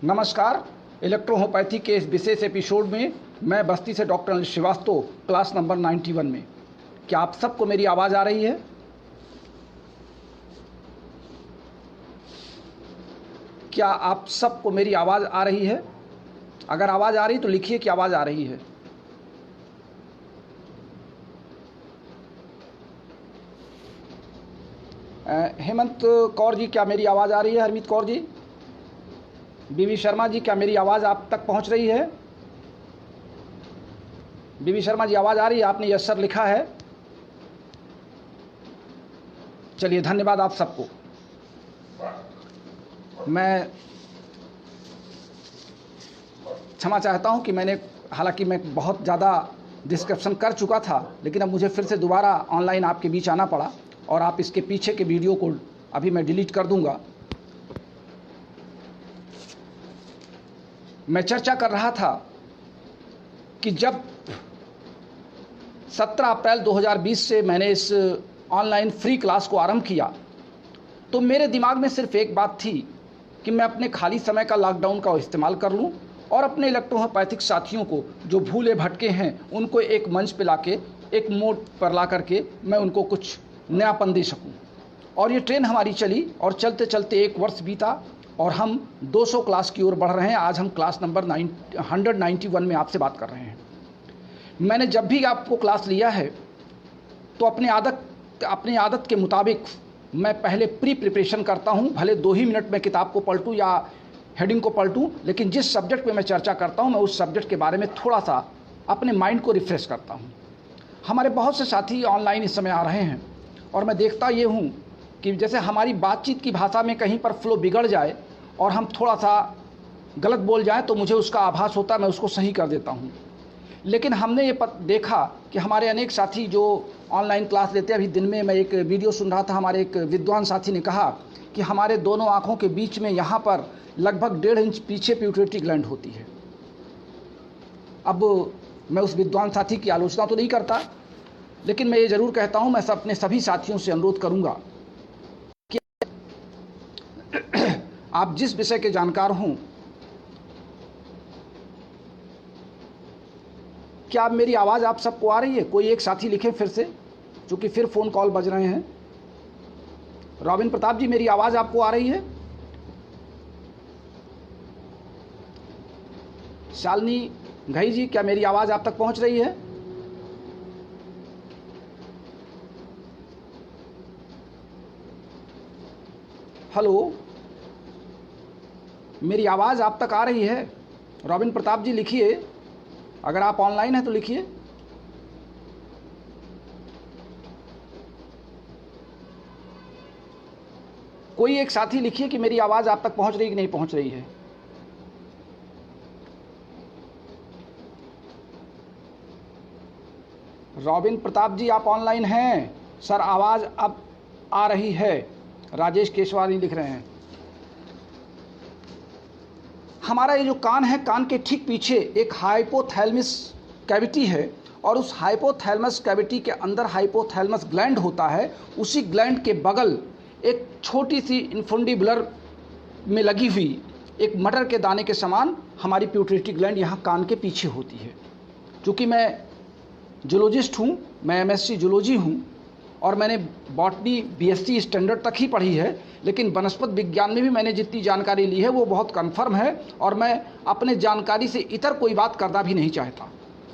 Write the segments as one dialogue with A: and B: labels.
A: नमस्कार। इलेक्ट्रोहोपैथी के इस विशेष एपिसोड में मैं बस्ती से doctor Anil Shrivastava, class number 91 में। क्या आप सबको मेरी आवाज़ आ रही है? क्या आप सबको मेरी आवाज़ आ रही है? अगर आवाज़ आ रही तो लिखिए कि आवाज़ आ रही है। हेमंत कौर जी, क्या मेरी आवाज़ आ रही है? हरमीत कौर जी, बीवी शर्मा जी, क्या मेरी आवाज़ आप तक पहुंच रही है? बीवी शर्मा जी, आवाज़ आ रही है? आपने यस सर लिखा है। चलिए, धन्यवाद आप सबको। मैं क्षमा चाहता हूं कि हालांकि मैं बहुत ज़्यादा डिस्क्रिप्शन कर चुका था, लेकिन अब मुझे फिर से दोबारा ऑनलाइन आपके बीच आना पड़ा और आप इसके पीछे के वीडियो को अभी मैं डिलीट कर दूंगा। मैं चर्चा कर रहा था कि जब 17 अप्रैल 2020 से मैंने इस ऑनलाइन फ्री क्लास को आरंभ किया तो मेरे दिमाग में सिर्फ एक बात थी कि मैं अपने खाली समय का लॉकडाउन का इस्तेमाल कर लूं और अपने इलेक्ट्रोहोपैथिक साथियों को जो भूले भटके हैं उनको एक मंच पे लाके, एक मोड़ पर ला करके मैं उनको कुछ नयापन दे सकूं। और ये ट्रेन हमारी चली और चलते चलते एक वर्ष बीता और हम 200 क्लास की ओर बढ़ रहे हैं। आज हम क्लास नंबर 191 में आपसे बात कर रहे हैं। मैंने जब भी आपको क्लास लिया है तो अपनी आदत के मुताबिक मैं पहले प्रिपरेशन करता हूं। भले 2 ही मिनट में किताब को पलटूं या हेडिंग को पलटूं, लेकिन जिस सब्जेक्ट पे मैं चर्चा करता हूं मैं उस सब्जेक्ट के बारे में थोड़ा सा अपने माइंड को रिफ्रेश करता हूं। हमारे बहुत से साथी ऑनलाइन इस समय आ रहे हैं और मैं देखता ये हूं कि जैसे हमारी बातचीत की भाषा में कहीं पर फ्लो बिगड़ जाए और हम थोड़ा सा गलत बोल जाएं तो मुझे उसका आभास होता है, मैं उसको सही कर देता हूं। लेकिन हमने ये देखा कि हमारे अनेक साथी जो ऑनलाइन क्लास लेते हैं, अभी दिन में मैं एक वीडियो सुन रहा था, हमारे एक विद्वान साथी ने कहा कि हमारे दोनों आँखों के बीच में यहाँ पर लगभग 1.5 इंच पीछे प्यूटरी ग्लैंड होती है। अब मैं उस विद्वान साथी की आलोचना तो नहीं करता, लेकिन मैं ये ज़रूर कहता हूँ, मैं अपने सभी साथियों से अनुरोध करूँगा कि आप जिस विषय के जानकार हों, क्या अब मेरी आवाज़ आप सबको आ रही है? कोई एक साथी लिखे फिर से, क्योंकि फिर फ़ोन कॉल बज रहे हैं। रॉबिन प्रताप जी, मेरी आवाज़ आपको आ रही है? शालिनी घई जी, क्या मेरी आवाज़ आप तक पहुंच रही है? हेलो, मेरी आवाज़ आप तक आ रही है? रॉबिन प्रताप जी लिखिए, अगर आप ऑनलाइन हैं तो लिखिए। कोई एक साथी लिखिए कि मेरी आवाज़ आप तक पहुंच रही कि नहीं पहुंच रही है। रॉबिन प्रताप जी, आप ऑनलाइन हैं? सर, आवाज़ अब आ रही है। राजेश केशवानी लिख रहे हैं। हमारा ये जो कान है, कान के ठीक पीछे एक हाइपोथैलेमस कैविटी है और उस हाइपोथैलेमस कैविटी के अंदर हाइपोथैलेमस ग्लैंड होता है। उसी ग्लैंड के बगल एक छोटी सी इन्फुंडिबुलर में लगी हुई एक मटर के दाने के समान हमारी प्यूटरी ग्लैंड यहाँ कान के पीछे होती है। चूँकि मैं जूलॉजिस्ट हूँ, मैं एमएससी जूलॉजी हूँ और मैंने बॉटनी बीएससी स्टैंडर्ड तक ही पढ़ी है, लेकिन वनस्पत विज्ञान में भी मैंने जितनी जानकारी ली है वो बहुत कन्फर्म है और मैं अपने जानकारी से इतर कोई बात करना भी नहीं चाहता।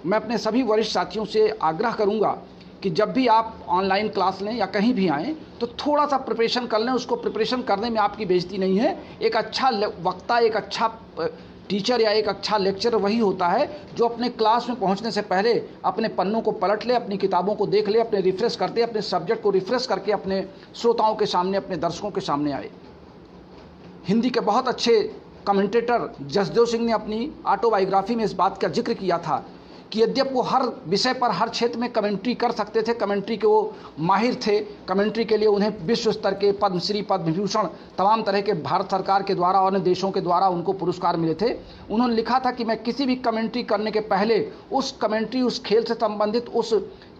A: मैं अपने सभी वरिष्ठ साथियों से आग्रह करूंगा कि जब भी आप ऑनलाइन क्लास लें या कहीं भी आएँ तो थोड़ा सा प्रिपरेशन कर लें। उसको प्रिपरेशन करने में आपकी बेइज्जती नहीं है। एक अच्छा वक्ता, एक अच्छा टीचर या एक अच्छा लेक्चर वही होता है जो अपने क्लास में पहुंचने से पहले अपने पन्नों को पलट ले, अपनी किताबों को देख ले, अपने रिफ्रेश करते, अपने सब्जेक्ट को रिफ्रेश करके अपने श्रोताओं के सामने, अपने दर्शकों के सामने आए। हिंदी के बहुत अच्छे कमेंटेटर जसदेव सिंह ने अपनी ऑटोबायोग्राफी में इस बात का जिक्र किया था कि यद्यप वो हर विषय पर, हर क्षेत्र में कमेंट्री कर सकते थे, कमेंट्री के वो माहिर थे, कमेंट्री के लिए उन्हें विश्व स्तर के पद्मश्री, पद्म विभूषण, तमाम तरह के भारत सरकार के द्वारा और अन्य देशों के द्वारा उनको पुरस्कार मिले थे। उन्होंने लिखा था कि मैं किसी भी कमेंट्री करने के पहले उस कमेंट्री, उस खेल से संबंधित, उस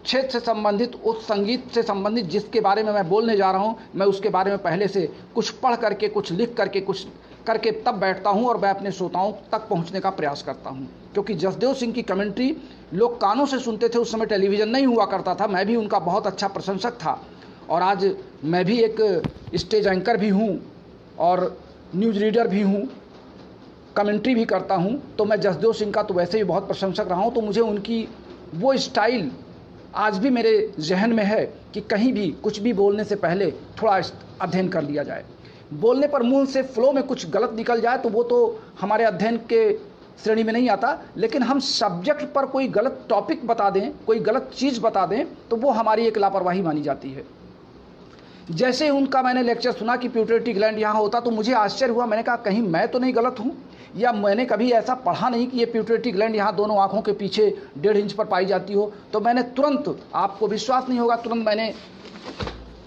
A: क्षेत्र से संबंधित, उस संगीत से संबंधित जिसके बारे में मैं बोलने जा रहा हूँ, मैं उसके बारे में पहले से कुछ पढ़ करके, कुछ लिख करके, कुछ करके तब बैठता हूं और मैं अपने श्रोताओं तक पहुंचने का प्रयास करता हूं। क्योंकि जसदेव सिंह की कमेंट्री लोग कानों से सुनते थे, उस समय टेलीविज़न नहीं हुआ करता था। मैं भी उनका बहुत अच्छा प्रशंसक था और आज मैं भी एक स्टेज एंकर भी हूं और न्यूज़ रीडर भी हूं, कमेंट्री भी करता हूं। तो मैं जसदेव सिंह का तो वैसे ही बहुत प्रशंसक रहा हूं। तो मुझे उनकी वो स्टाइल आज भी मेरे जहन में है कि कहीं भी कुछ भी बोलने से पहले थोड़ा अध्ययन कर लिया जाए। बोलने पर मुंह से फ्लो में कुछ गलत निकल जाए तो वो तो हमारे अध्ययन के श्रेणी में नहीं आता, लेकिन हम सब्जेक्ट पर कोई गलत टॉपिक बता दें, कोई गलत चीज़ बता दें तो वो हमारी एक लापरवाही मानी जाती है। जैसे उनका मैंने लेक्चर सुना कि प्यूटरिटी ग्लैंड यहाँ होता तो मुझे आश्चर्य हुआ। मैंने कहा कहीं मैं तो नहीं गलत हूँ, या मैंने कभी ऐसा पढ़ा नहीं कि ये प्यूटरिटी ग्लैंड यहाँ दोनों आँखों के पीछे 1.5 इंच पर पाई जाती हो। तो मैंने तुरंत, आपको विश्वास नहीं होगा, तुरंत मैंने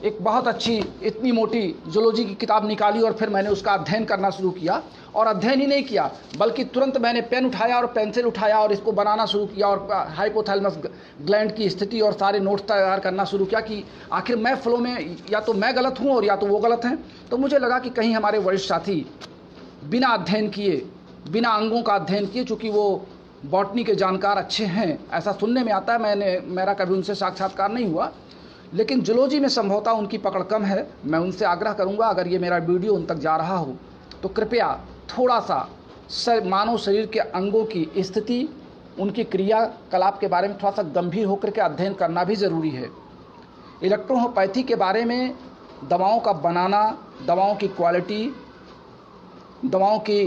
A: एक बहुत अच्छी इतनी मोटी जूलॉजी की किताब निकाली और फिर मैंने उसका अध्ययन करना शुरू किया। और अध्ययन ही नहीं किया बल्कि तुरंत मैंने पेन उठाया और पेंसिल उठाया और इसको बनाना शुरू किया और हाइपोथैलेमस ग्लैंड की स्थिति और सारे नोट्स तैयार करना शुरू किया कि आखिर मैं फ्लो में या तो मैं गलत हूँ और या तो वो गलत हैं। तो मुझे लगा कि कहीं हमारे वरिष्ठ साथी बिना अध्ययन किए, बिना अंगों का अध्ययन किए, चूँकि वो बॉटनी के जानकार अच्छे हैं, ऐसा सुनने में आता है। मेरा कभी उनसे साक्षात्कार नहीं हुआ, लेकिन जूलॉजी में संभवतः उनकी पकड़ कम है। मैं उनसे आग्रह करूंगा, अगर ये मेरा वीडियो उन तक जा रहा हो तो कृपया थोड़ा सा मानव शरीर के अंगों की स्थिति, उनकी क्रियाकलाप के बारे में थोड़ा सा गंभीर होकर के अध्ययन करना भी ज़रूरी है। इलेक्ट्रोहोपैथी के बारे में, दवाओं का बनाना, दवाओं की क्वालिटी, दवाओं के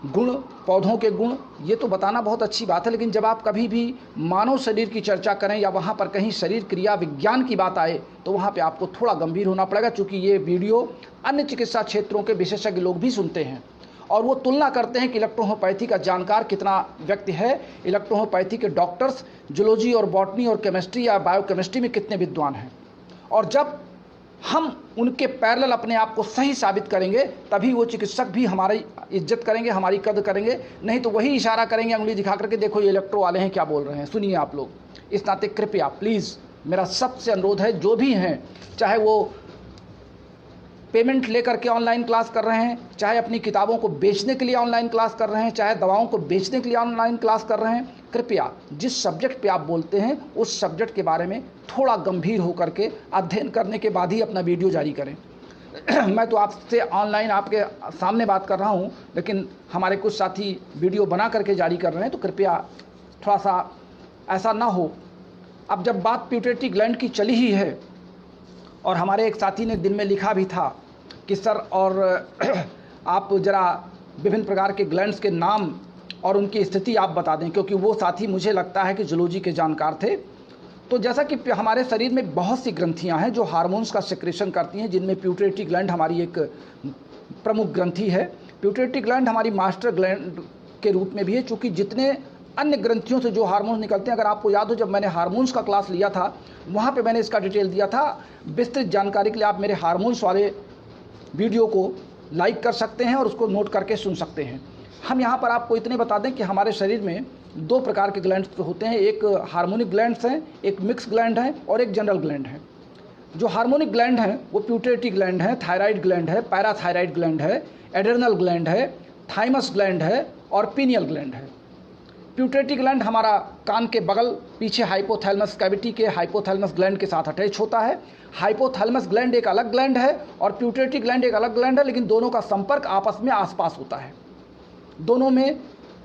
A: गुण, पौधों के गुण, ये तो बताना बहुत अच्छी बात है, लेकिन जब आप कभी भी मानव शरीर की चर्चा करें या वहाँ पर कहीं शरीर क्रिया विज्ञान की बात आए तो वहाँ पे आपको थोड़ा गंभीर होना पड़ेगा, क्योंकि ये वीडियो अन्य चिकित्सा क्षेत्रों के विशेषज्ञ लोग भी सुनते हैं और वो तुलना करते हैं कि इलेक्ट्रोहोपैथी का जानकार कितना व्यक्ति है, इलेक्ट्रोहोपैथी के डॉक्टर्स जूलॉजी और बॉटनी और केमिस्ट्री या बायोकेमिस्ट्री में कितने विद्वान हैं। और जब हम उनके पैरेलल अपने आप को सही साबित करेंगे तभी वो चिकित्सक भी हमारी इज्जत करेंगे, हमारी कद्र करेंगे। नहीं तो वही इशारा करेंगे उंगली दिखा करके, देखो ये इलेक्ट्रो वाले हैं क्या बोल रहे हैं, सुनिए आप लोग। इस नाते कृपया प्लीज़ मेरा सबसे अनुरोध है, जो भी हैं, चाहे वो पेमेंट लेकर के ऑनलाइन क्लास कर रहे हैं, चाहे अपनी किताबों को बेचने के लिए ऑनलाइन क्लास कर रहे हैं, चाहे दवाओं को बेचने के लिए ऑनलाइन क्लास कर रहे हैं, कृपया जिस सब्जेक्ट पे आप बोलते हैं उस सब्जेक्ट के बारे में थोड़ा गंभीर होकर के अध्ययन करने के बाद ही अपना वीडियो जारी करें। मैं तो आपसे ऑनलाइन आपके सामने बात कर रहा हूं, लेकिन हमारे कुछ साथी वीडियो बना करके जारी कर रहे हैं, तो कृपया थोड़ा सा ऐसा ना हो। अब जब बात प्यूटरिटी ग्लैंड की चली ही है, और हमारे एक साथी ने दिन में लिखा भी था कि सर और आप ज़रा विभिन्न प्रकार के ग्लैंड्स के नाम और उनकी स्थिति आप बता दें, क्योंकि वो साथी मुझे लगता है कि जूलॉजी के जानकार थे। तो जैसा कि हमारे शरीर में बहुत सी ग्रंथियां हैं जो हार्मोन्स का सेक्रेशन करती हैं, जिनमें प्यूटरिटी ग्लैंड हमारी एक प्रमुख ग्रंथि है। प्यूटरिटी ग्लैंड हमारी मास्टर ग्लैंड के रूप में भी है, चूँकि जितने अन्य ग्रंथियों से जो हार्मोन्स निकलते हैं, अगर आपको याद हो जब मैंने हार्मोन्स का क्लास लिया था वहाँ पे मैंने इसका डिटेल दिया था। विस्तृत जानकारी के लिए आप मेरे हार्मोन्स वाले वीडियो को लाइक कर सकते हैं और उसको नोट करके सुन सकते हैं। हम यहाँ पर आपको इतने बता दें कि हमारे शरीर में 2 प्रकार के ग्लैंड्स होते हैं, एक हार्मोनिक ग्लैंड्स हैं, एक मिक्स ग्लैंड है और एक जनरल ग्लैंड है। जो हार्मोनिक ग्लैंड हैं वो प्यूटरिटी ग्लैंड है, थायराइड ग्लैंड है, पैराथायराइड ग्लैंड है, एड्रेनल ग्लैंड है, थाइमस ग्लैंड है और पीनियल ग्लैंड है। प्यूटरिटी ग्लैंड हमारा कान के बगल पीछे हाइपोथैलेमस कैविटी के हाइपोथैलेमस ग्लैंड के साथ अटैच होता है। हाइपोथैलेमस ग्लैंड एक अलग ग्लैंड है और प्यूटरिटी ग्लैंड एक अलग ग्लैंड है, लेकिन दोनों का संपर्क आपस में आसपास होता है। दोनों में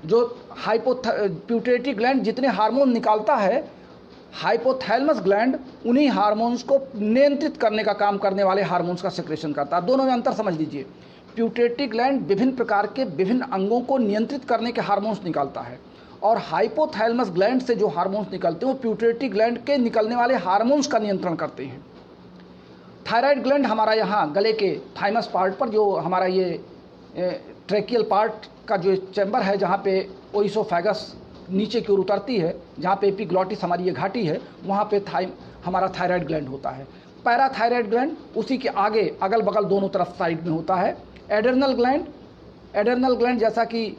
A: जो प्यूटरिटी ग्लैंड जितने हार्मोन निकालता है, हाइपोथैलेमस ग्लैंड उन्हीं हार्मोन्स को नियंत्रित करने का काम करने वाले हार्मोन्स का सेक्रेशन करता है। दोनों में अंतर समझ लीजिए। प्यूटरिटी ग्लैंड विभिन्न प्रकार के विभिन्न अंगों को नियंत्रित करने के हार्मोन्स निकालता है और हाइपोथैलेमस ग्लैंड से जो हार्मोन्स निकलते हैं वो प्यूटरिटी ग्लैंड के निकलने वाले हार्मोन्स का नियंत्रण करते हैं। थायराइड ग्लैंड हमारा यहाँ गले के थाइमस पार्ट पर, जो हमारा ये ट्रेकियल पार्ट का जो चैम्बर है जहाँ पे ओइसोफेगस नीचे की ओर उतरती है, जहाँ पे एपिग्लॉटिस हमारी ये घाटी है, वहाँ पे हमारा थायराइड ग्लैंड होता है। पैराथायराइड ग्लैंड उसी के आगे अगल बगल दोनों तरफ साइड में होता है। एड्रेनल ग्लैंड जैसा कि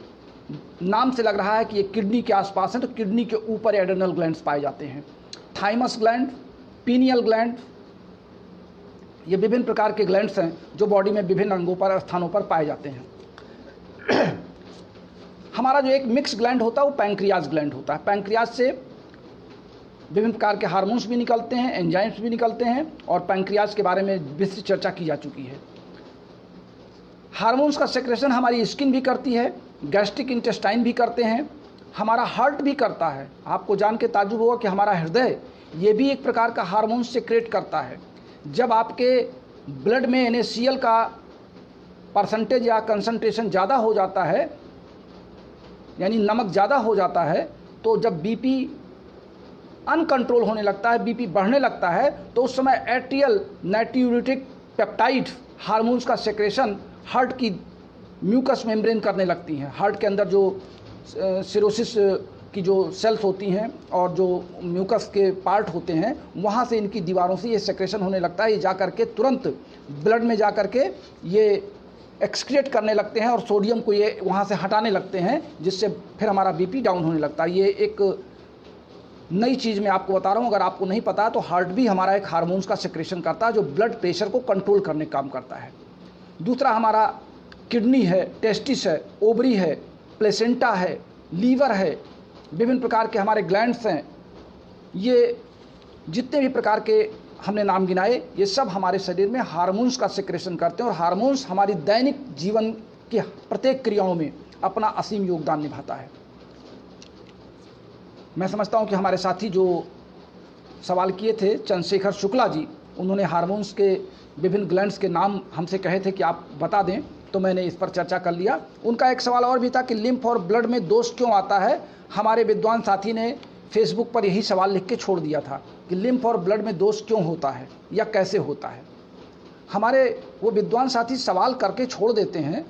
A: नाम से लग रहा है कि ये किडनी के आसपास है, तो किडनी के ऊपर एड्रेनल ग्लैंड्स पाए जाते हैं। थाइमस ग्लैंड, पीनियल ग्लैंड, ये विभिन्न प्रकार के ग्लैंड्स हैं जो बॉडी में विभिन्न अंगों पर स्थानों पर पाए जाते हैं। हमारा जो एक मिक्स ग्लैंड होता है वो पैंक्रियाज ग्लैंड होता है। पैंक्रियाज से विभिन्न प्रकार के हार्मोन्स भी निकलते हैं, एंजाइम्स भी निकलते हैं, और पैंक्रियाज के बारे में विस्तृत चर्चा की जा चुकी है। हार्मोन्स का सेक्रेशन हमारी स्किन भी करती है, गैस्ट्रिक इंटेस्टाइन भी करते हैं, हमारा हार्ट भी करता है। आपको जान के ताज्जुब होगा कि हमारा हृदय ये भी एक प्रकार का हार्मोन सेक्रेट करता है। जब आपके ब्लड में NaCl का परसेंटेज या कंसंट्रेशन ज़्यादा हो जाता है, यानी नमक ज़्यादा हो जाता है, तो जब बीपी अनकंट्रोल होने लगता है, बीपी बढ़ने लगता है, तो उस समय एट्रियल नाइट्रियूरेटिक पेप्टाइड हार्मोन्स का सेक्रेशन हार्ट की म्यूकस मेम्ब्रेन करने लगती हैं। हार्ट के अंदर जो सिरोसिस की जो सेल्स होती हैं और जो म्यूकस के पार्ट होते हैं, वहाँ से इनकी दीवारों से ये सेक्रेशन होने लगता है। ये जा करके तुरंत ब्लड में जा करके ये एक्सक्रिएट करने लगते हैं और सोडियम को ये वहाँ से हटाने लगते हैं, जिससे फिर हमारा बीपी डाउन होने लगता है। ये एक नई चीज़ मैं आपको बता रहा हूँ, अगर आपको नहीं पता है तो हार्ट भी हमारा एक हार्मोन्स का सेक्रेशन करता है जो ब्लड प्रेशर को कंट्रोल करने का काम करता है। दूसरा हमारा किडनी है, टेस्टिस है, ओवरी है, प्लेसेंटा है, लीवर है, विभिन्न प्रकार के हमारे ग्लैंड्स हैं। ये जितने भी प्रकार के हमने नाम गिनाए, ये सब हमारे शरीर में हार्मोन्स का सेक्रेशन करते हैं, और हार्मोन्स हमारी दैनिक जीवन की प्रत्येक क्रियाओं में अपना असीम योगदान निभाता है। मैं समझता हूँ कि हमारे साथी जो सवाल किए थे, चंद्रशेखर शुक्ला जी, उन्होंने हार्मोन्स के विभिन्न ग्लैंड्स के नाम हमसे कहे थे कि आप बता दें, तो मैंने इस पर चर्चा कर लिया। उनका एक सवाल और भी था कि लिम्फ और ब्लड में दोष क्यों आता है। हमारे विद्वान साथी ने फेसबुक पर यही सवाल लिख के छोड़ दिया था कि लिम्फ और ब्लड में दोष क्यों होता है या कैसे होता है। हमारे वो विद्वान साथी सवाल करके छोड़ देते हैं।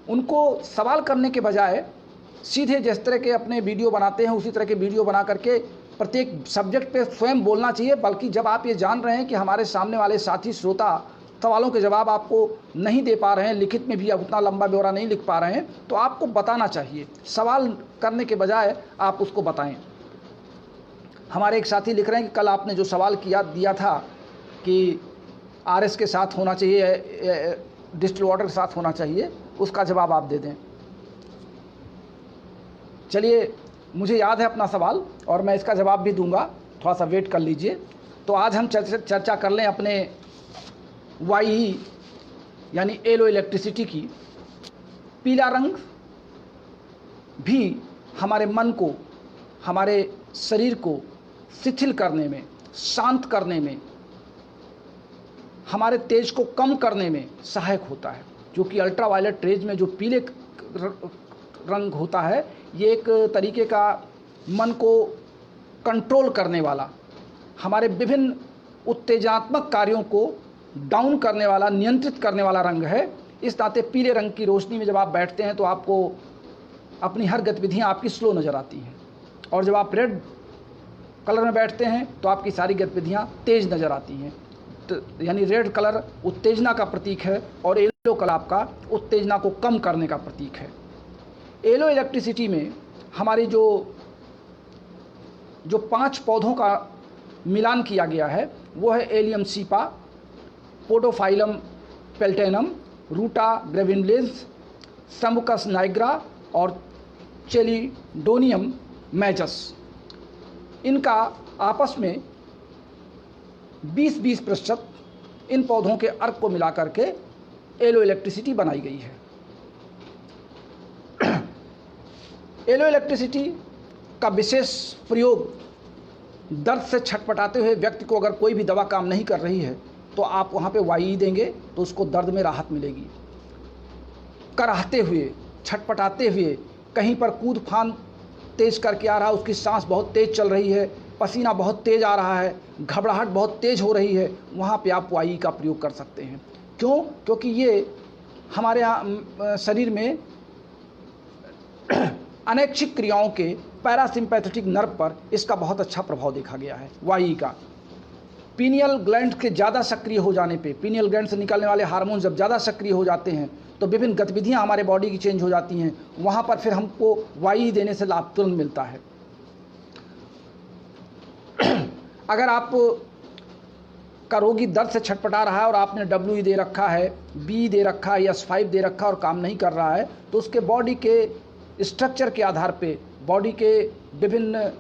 A: उनको सवाल करने के बजाय सीधे जिस तरह के अपने वीडियो बनाते हैं उसी तरह के वीडियो बना करके प्रत्येक सब्जेक्ट पे स्वयं बोलना चाहिए। बल्कि जब आप ये जान रहे हैं कि हमारे सामने वाले साथी श्रोता सवालों के जवाब आपको नहीं दे पा रहे हैं, लिखित में भी अब उतना लंबा ब्यौरा नहीं लिख पा रहे हैं, तो आपको बताना चाहिए। सवाल करने के बजाय आप उसको बताएं। हमारे एक साथी लिख रहे हैं कि कल आपने जो सवाल दिया था कि RS के साथ होना चाहिए, डिस्टिल वाटर के साथ होना चाहिए, उसका जवाब आप दे दें। चलिए, मुझे याद है अपना सवाल और मैं इसका जवाब भी दूंगा, थोड़ा सा वेट कर लीजिए। तो आज हम चर्चा कर लें अपने YE यानी येलो इलेक्ट्रिसिटी की। पीला रंग भी हमारे मन को, हमारे शरीर को शिथिल करने में, शांत करने में, हमारे तेज को कम करने में सहायक होता है। जो कि अल्ट्रावायलेट रेज में जो पीले रंग होता है, ये एक तरीके का मन को कंट्रोल करने वाला, हमारे विभिन्न उत्तेजनात्मक कार्यों को डाउन करने वाला, नियंत्रित करने वाला रंग है। इस नाते पीले रंग की रोशनी में जब आप बैठते हैं तो आपको अपनी हर गतिविधियां आपकी स्लो नज़र आती हैं, और जब आप रेड कलर में बैठते हैं तो आपकी सारी गतिविधियां तेज नज़र आती हैं। तो यानी रेड कलर उत्तेजना का प्रतीक है और येलो कलर आपका उत्तेजना को कम करने का प्रतीक है। येलो इलेक्ट्रिसिटी में हमारी जो 5 पौधों का मिलान किया गया है वो है एलियम सीपा, पोडोफाइलम पेल्टेनम, रूटा ग्रेविनलेंस, सम्बुकस नाइग्रा और चेलिडोनियम मैजस। इनका आपस में 20-20% इन पौधों के अर्क को मिला करके येलो इलेक्ट्रिसिटी बनाई गई है। येलो इलेक्ट्रिसिटी का विशेष प्रयोग दर्द से छटपटाते हुए व्यक्ति को, अगर कोई भी दवा काम नहीं कर रही है तो आप वहाँ पे YE देंगे तो उसको दर्द में राहत मिलेगी। कराहते हुए, छटपटाते हुए, कहीं पर कूद फान तेज करके आ रहा है, उसकी सांस बहुत तेज चल रही है, पसीना बहुत तेज आ रहा है, घबराहट बहुत तेज हो रही है, वहाँ पे आप YE का प्रयोग कर सकते हैं। क्यों? क्योंकि ये हमारे यहाँ शरीर में अनैच्छिक क्रियाओं के पैरासिम्पैथेटिक नर्व पर इसका बहुत अच्छा प्रभाव देखा गया है YE का। पीनियल ग्लैंड के ज़्यादा सक्रिय हो जाने पे, पीनियल ग्लैंड से निकलने वाले हार्मोन जब ज़्यादा सक्रिय हो जाते हैं तो विभिन्न गतिविधियां हमारे बॉडी की चेंज हो जाती हैं। वहाँ पर फिर हमको YE देने से लाभ तुरंत मिलता है। अगर आप का रोगी दर्द से छटपटा रहा है और आपने WE दे रखा है, B दे रखा है, S5 दे रखा है और काम नहीं कर रहा है, तो उसके बॉडी के स्ट्रक्चर के आधार पे, बॉडी के विभिन्न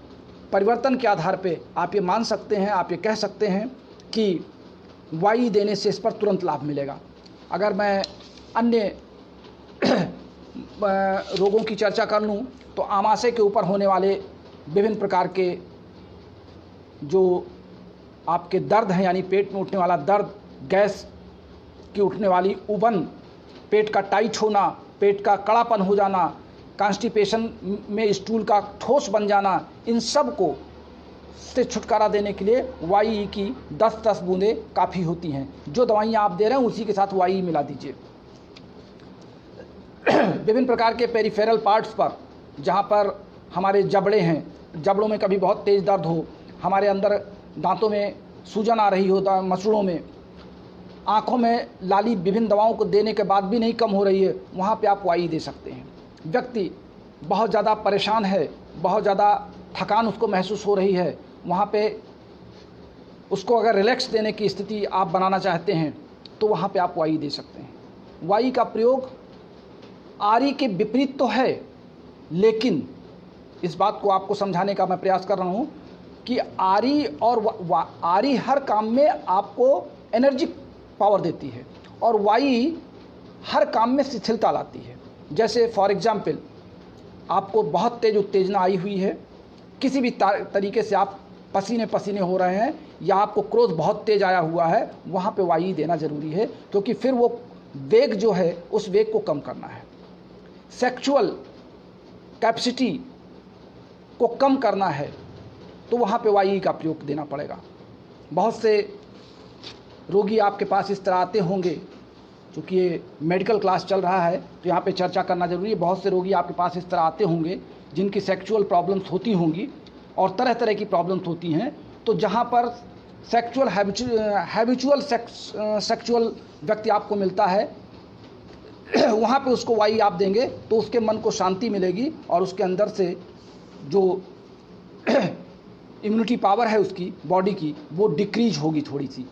A: परिवर्तन के आधार पे आप ये मान सकते हैं, आप ये कह सकते हैं कि YE देने से इस पर तुरंत लाभ मिलेगा। अगर मैं अन्य रोगों की चर्चा कर लूँ तो आमाशय के ऊपर होने वाले विभिन्न प्रकार के जो आपके दर्द हैं, यानी पेट में उठने वाला दर्द, गैस की उठने वाली उबन, पेट का टाइट होना, पेट का कड़ापन हो जाना, कॉन्स्टिपेशन में स्टूल का ठोस बन जाना, इन सब को से छुटकारा देने के लिए YE की 10-10 बूंदें काफ़ी होती हैं। जो दवाइयाँ आप दे रहे हैं उसी के साथ YE मिला दीजिए। विभिन्न प्रकार के पेरिफेरल पार्ट्स पर, जहाँ पर हमारे जबड़े हैं, जबड़ों में कभी बहुत तेज़ दर्द हो, हमारे अंदर दांतों में सूजन आ रही हो, मसूड़ों में, आँखों में लाली विभिन्न दवाओं को देने के बाद भी नहीं कम हो रही है, वहाँ पे आप YE दे सकते हैं। व्यक्ति बहुत ज़्यादा परेशान है, बहुत ज़्यादा थकान उसको महसूस हो रही है, वहाँ पे उसको अगर रिलैक्स देने की स्थिति आप बनाना चाहते हैं तो वहाँ पे आप YE दे सकते हैं। YE का प्रयोग RE के विपरीत तो है, लेकिन इस बात को आपको समझाने का मैं प्रयास कर रहा हूँ कि RE और RE हर काम में आपको एनर्जी पावर देती है और YE हर काम में शिथिलता लाती है। जैसे फॉर एग्जाम्पल, आपको बहुत तेज़ उत्तेजना आई हुई है, किसी भी तरीके से आप पसीने पसीने हो रहे हैं या आपको क्रोध बहुत तेज़ आया हुआ है, वहाँ पे YE देना ज़रूरी है, क्योंकि फिर वो वेग जो है उस वेग को कम करना है। सेक्सुअल कैपेसिटी को कम करना है तो वहाँ पे YE का प्रयोग देना पड़ेगा। बहुत से रोगी आपके पास इस तरह आते होंगे, क्योंकि ये मेडिकल क्लास चल रहा है तो यहाँ पे चर्चा करना ज़रूरी है। बहुत से रोगी आपके पास इस तरह आते होंगे जिनकी सेक्सुअल प्रॉब्लम्स होती होंगी और तरह तरह की प्रॉब्लम्स होती हैं, तो जहाँ पर हैबिचुअल सेक्सुअल व्यक्ति आपको मिलता है, वहाँ पे उसको YE आप देंगे तो उसके मन को शांति मिलेगी और उसके अंदर से जो इम्यूनिटी पावर है उसकी बॉडी की, वो डिक्रीज होगी थोड़ी सी।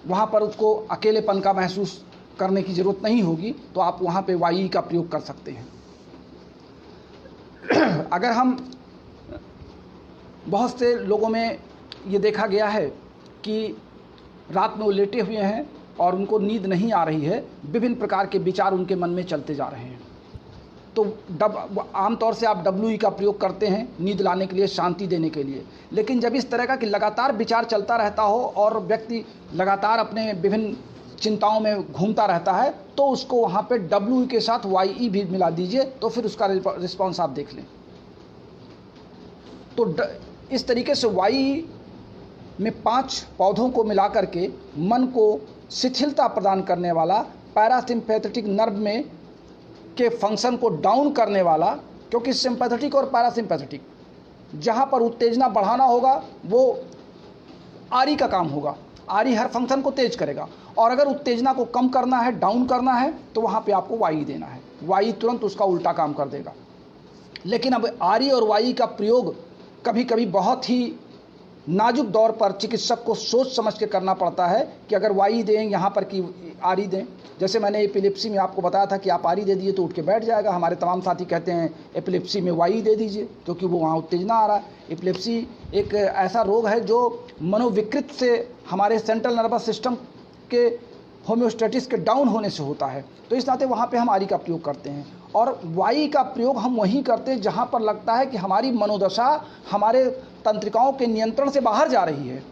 A: वहाँ पर उसको अकेलेपन का महसूस करने की ज़रूरत नहीं होगी, तो आप वहाँ पे YE का प्रयोग कर सकते हैं। अगर हम, बहुत से लोगों में ये देखा गया है कि रात में वो लेटे हुए हैं और उनको नींद नहीं आ रही है, विभिन्न प्रकार के विचार उनके मन में चलते जा रहे हैं, तो आमतौर से आप WE का प्रयोग करते हैं नींद लाने के लिए, शांति देने के लिए। लेकिन जब इस तरह का कि लगातार विचार चलता रहता हो और व्यक्ति लगातार अपने विभिन्न चिंताओं में घूमता रहता है, तो उसको वहाँ पे WE के साथ YE भी मिला दीजिए, तो फिर उसका रिस्पॉन्स आप देख लें। तो इस तरीके से YE में 5 पौधों को मिला करके मन को शिथिलता प्रदान करने वाला, पैरासिम्पैथेटिक नर्व में के फंक्शन को डाउन करने वाला, क्योंकि सिंपैथेटिक और पैरासिम्पैथेटिक जहाँ पर उत्तेजना बढ़ाना होगा वो RE का काम होगा। RE हर फंक्शन को तेज करेगा, और अगर उत्तेजना को कम करना है, डाउन करना है, तो वहाँ पे आपको YE देना है। YE तुरंत उसका उल्टा काम कर देगा। लेकिन अब RE और YE का प्रयोग कभी कभी बहुत ही नाजुक दौर पर चिकित्सक को सोच समझ के करना पड़ता है कि अगर YE दें यहाँ पर कि RE दें। जैसे मैंने एपिलेप्सी में आपको बताया था कि आप RE दे दिए तो उठ के बैठ जाएगा। हमारे तमाम साथी कहते हैं एपिलेप्सी में YE दे दीजिए, क्योंकि वो वहाँ उत्तेजना आ रहा है। एपिलेप्सी एक ऐसा रोग है जो मनोविकृत से हमारे सेंट्रल नर्वस सिस्टम के होम्योस्टेटिस के डाउन होने से होता है, तो इस नाते वहाँ पे हम RE का प्रयोग करते हैं। और YE का प्रयोग हम वहीं करते हैं जहाँ पर लगता है कि हमारी मनोदशा हमारे तंत्रिकाओं के नियंत्रण से बाहर जा रही है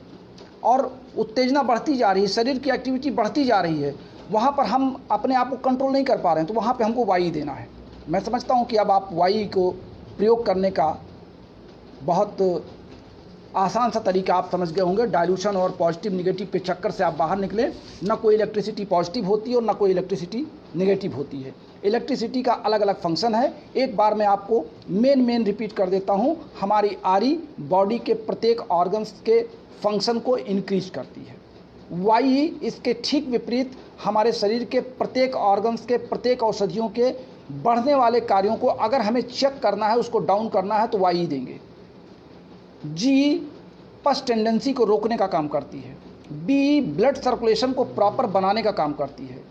A: और उत्तेजना बढ़ती जा रही है, शरीर की एक्टिविटी बढ़ती जा रही है, वहाँ पर हम अपने आप को कंट्रोल नहीं कर पा रहे हैं, तो वहाँ पे हमको YE देना है। मैं समझता हूँ कि अब आप YE को प्रयोग करने का बहुत आसान सा तरीका आप समझ गए होंगे। डाइल्यूशन और पॉजिटिव निगेटिव के चक्कर से आप बाहर निकले। न कोई इलेक्ट्रिसिटी पॉजिटिव होती है और न कोई इलेक्ट्रिसिटी निगेटिव होती है। इलेक्ट्रिसिटी का अलग अलग फंक्शन है। एक बार मैं आपको मेन रिपीट कर देता हूँ। हमारी RE बॉडी के प्रत्येक ऑर्गन्स के फंक्शन को इंक्रीज करती है। YE इसके ठीक विपरीत हमारे शरीर के प्रत्येक ऑर्गन्स के, प्रत्येक औषधियों के बढ़ने वाले कार्यों को अगर हमें चेक करना है, उसको डाउन करना है, तो YE देंगे। GE पस टेंडेंसी को रोकने का काम करती है बी ब्लड सर्कुलेशन को प्रॉपर बनाने का काम करती है,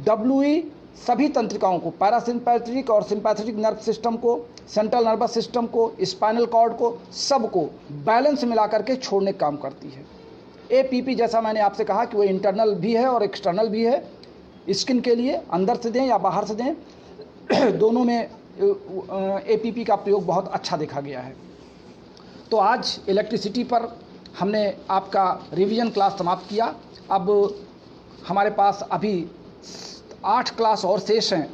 A: डब्ल्यू सभी तंत्रिकाओं को, पैरासिम्पैथेटिक और सिंपैथेटिक नर्व सिस्टम को, सेंट्रल नर्वस सिस्टम को, स्पाइनल कॉर्ड को, सबको बैलेंस मिला करके छोड़ने का काम करती है। एपीपी जैसा मैंने आपसे कहा कि वो इंटरनल भी है और एक्सटर्नल भी है, स्किन के लिए अंदर से दें या बाहर से दें दोनों में एपीपी का प्रयोग बहुत अच्छा देखा गया है। तो आज इलेक्ट्रिसिटी पर हमने आपका रिवीजन क्लास समाप्त किया। अब हमारे पास अभी 8 क्लास और शेष हैं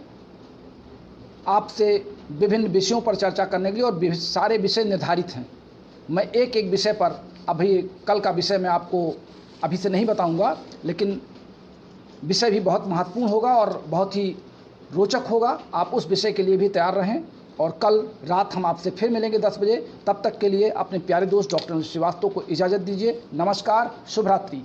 A: आपसे विभिन्न विषयों पर चर्चा करने के लिए, और सारे विषय निर्धारित हैं। मैं एक एक विषय पर अभी कल का विषय मैं आपको अभी से नहीं बताऊंगा, लेकिन विषय भी बहुत महत्वपूर्ण होगा और बहुत ही रोचक होगा। आप उस विषय के लिए भी तैयार रहें, और कल रात हम आपसे फिर मिलेंगे 10 बजे। तब तक के लिए अपने प्यारे दोस्त डॉक्टर श्रीवास्तव को इजाज़त दीजिए। नमस्कार, शुभ रात्रि।